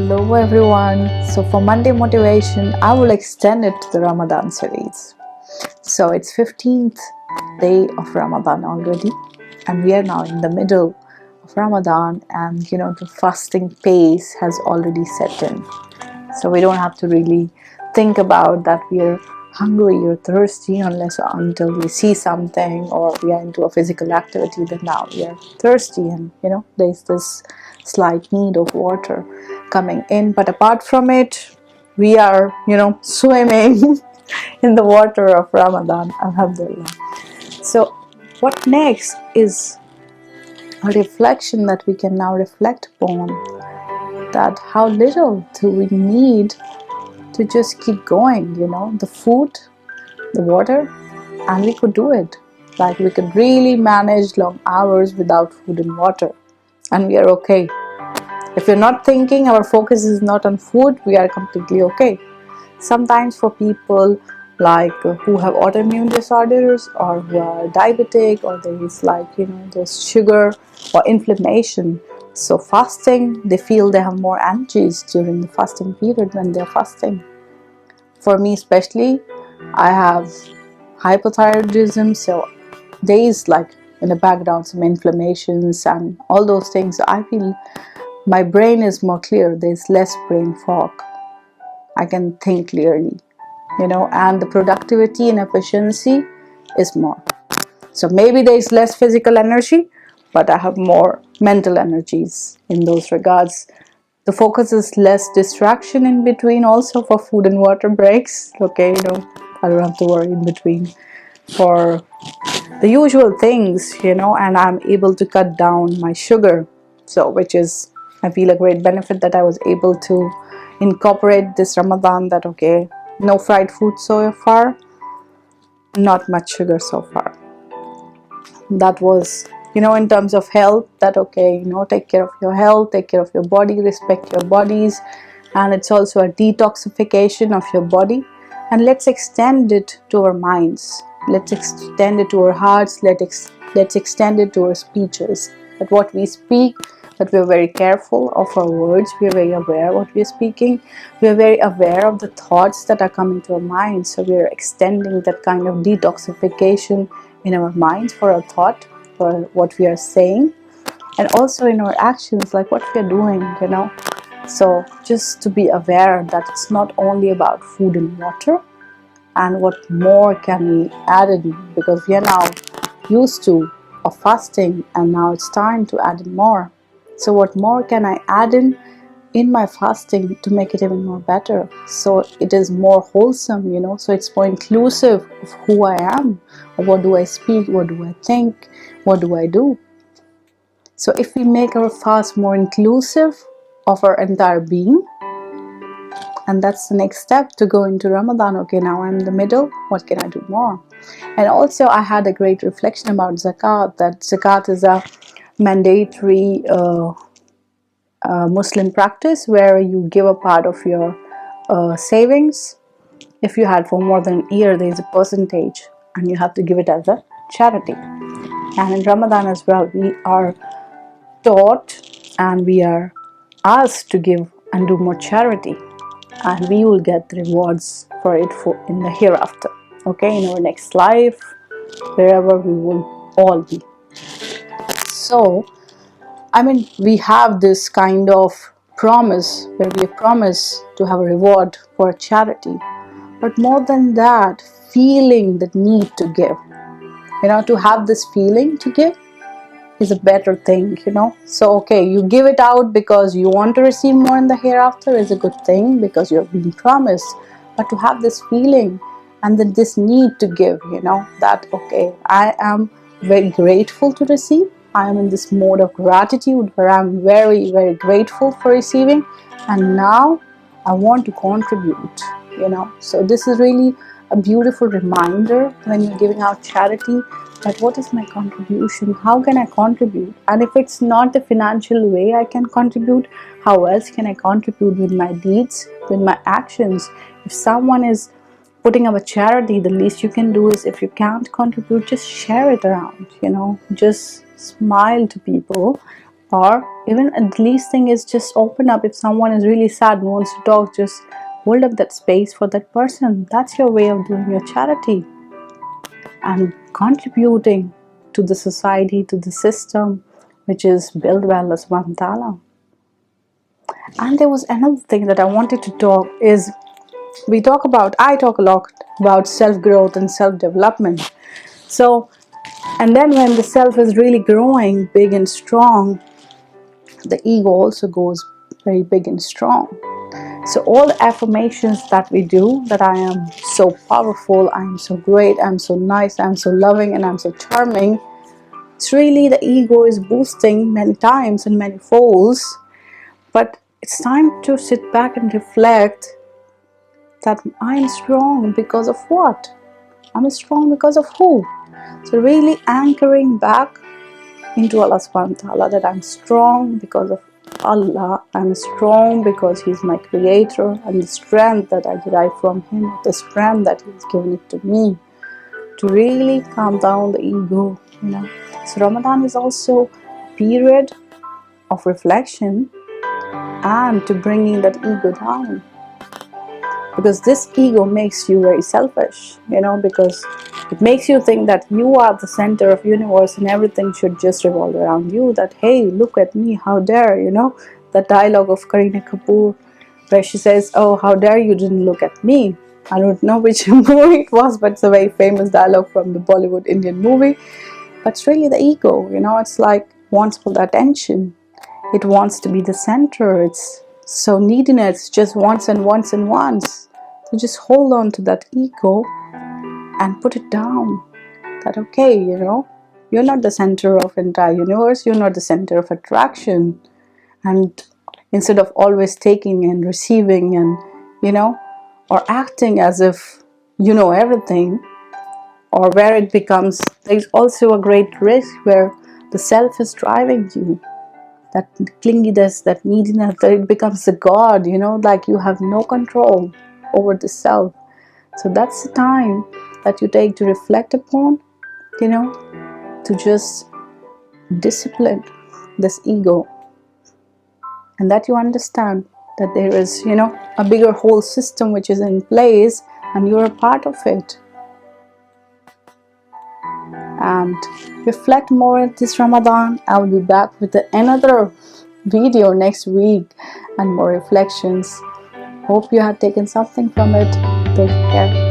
Hello everyone. So for Monday motivation, I will extend it to the Ramadan series. So it's 15th day of Ramadan already, and we are now in the middle of Ramadan, and the fasting pace has already set in. So we don't have to really think about that we are hungry or thirsty unless or until we see something or we are into a physical activity. Then now we are thirsty, and there's this slight need of water coming in. But apart from it, we are swimming in the water of Ramadan, alhamdulillah. So what next is a reflection that we can now reflect upon, that how little do we need to just keep going, the food, the water, and we could do it. Like, we could really manage long hours without food and water, and we are okay. If you're not thinking, our focus is not on food, we are completely okay. Sometimes for people like who have autoimmune disorders or who are diabetic, or there is there's sugar or inflammation, so fasting, they feel they have more energies during the fasting period when they're fasting. For me especially, I have hypothyroidism, so there is in the background some inflammations and all those things. I feel my brain is more clear, there's less brain fog, I can think clearly, and the productivity and efficiency is more. So maybe there is less physical energy, but I have more mental energies in those regards. The focus is less distraction in between, also for food and water breaks. Okay, I don't have to worry in between for the usual things, and I'm able to cut down my sugar. So, which is, I feel, a great benefit that I was able to incorporate this Ramadan, that okay, no fried food so far, not much sugar so far. That was, in terms of health, that okay, take care of your health, take care of your body, respect your bodies. And it's also a detoxification of your body. And let's extend it to our minds, let's extend it to our hearts, let's extend it to our speeches, that what we speak, that we're very careful of our words, we're very aware of what we're speaking, we're very aware of the thoughts that are coming to our minds. So we're extending that kind of detoxification in our minds for our thought, for what we are saying, and also in our actions, like what we are doing, So just to be aware that it's not only about food and water, and what more can we add in, because we are now used to of fasting, and now it's time to add in more. So what more can I add in my fasting to make it even more better, so it is more wholesome, so it's more inclusive of who I am, what do I speak, what do I think, what do I do. So if we make our fast more inclusive of our entire being, and that's the next step to go into Ramadan. Okay, now I'm in the middle, what can I do more? And also I had a great reflection about zakat, that zakat is a mandatory Muslim practice where you give a part of your savings. If you had for more than a year, there is a percentage, and you have to give it as a charity. And in Ramadan as well, we are taught and we are asked to give and do more charity, and we will get the rewards for it in the hereafter. Okay, in our next life, wherever we will all be. So we have this kind of promise where we promise to have a reward for charity. But more than that, feeling the need to give, to have this feeling to give is a better thing, So, okay, you give it out because you want to receive more in the hereafter is a good thing, because you're being promised. But to have this feeling and then this need to give, that, okay, I am very grateful to receive. I am in this mode of gratitude where I'm very, very grateful for receiving. And now I want to contribute, So this is really a beautiful reminder when you're giving out charity, that what is my contribution, how can I contribute, and if it's not the financial way I can contribute, how else can I contribute with my deeds, with my actions. If someone is putting up a charity, the least you can do is, if you can't contribute, just share it around, just smile to people, Or even the least thing is just open up. If someone is really sad and wants to talk, just hold up that space for that person. That's your way of doing your charity and contributing to the society, to the system which is built by Allah subhanahu wa ta'ala. And there was another thing that I wanted to talk is, I talk a lot about self-growth and self-development. So, and then when the self is really growing big and strong, the ego also goes very big and strong. So all the affirmations that we do, that I am so powerful, I am so great, I'm so nice, I'm so loving, and I'm so charming, it's really the ego is boosting many times and many folds. But it's time to sit back and reflect that I'm strong because of what? I'm strong because of who? So really anchoring back into Allah subhanahu wa ta'ala, that I'm strong because of Allah, I'm strong because He's my creator, and the strength that I derive from Him, the strength that He's given it to me, to really calm down the ego, So Ramadan is also a period of reflection and to bringing that ego down. Because this ego makes you very selfish, because it makes you think that you are the center of universe and everything should just revolve around you. That, hey, look at me, how dare, that dialogue of Kareena Kapoor where she says, oh, how dare you didn't look at me. I don't know which movie it was, but it's a very famous dialogue from the Bollywood Indian movie. But it's really the ego, it's like wants for the attention. It wants to be the center. It's so neediness, just wants and wants and wants. So just hold on to that ego and put it down. That, okay, you're not the center of entire universe. You're not the center of attraction. And instead of always taking and receiving and, or acting as if you know everything, or where it becomes, there's also a great risk where the self is driving you. That clinginess, that neediness, that it becomes a god, like you have no control over the self. So that's the time that you take to reflect upon, to just discipline this ego, and that you understand that there is, a bigger whole system which is in place and you're a part of it. And reflect more this Ramadan. I'll be back with another video next week and more reflections. Hope you have taken something from it. Take care.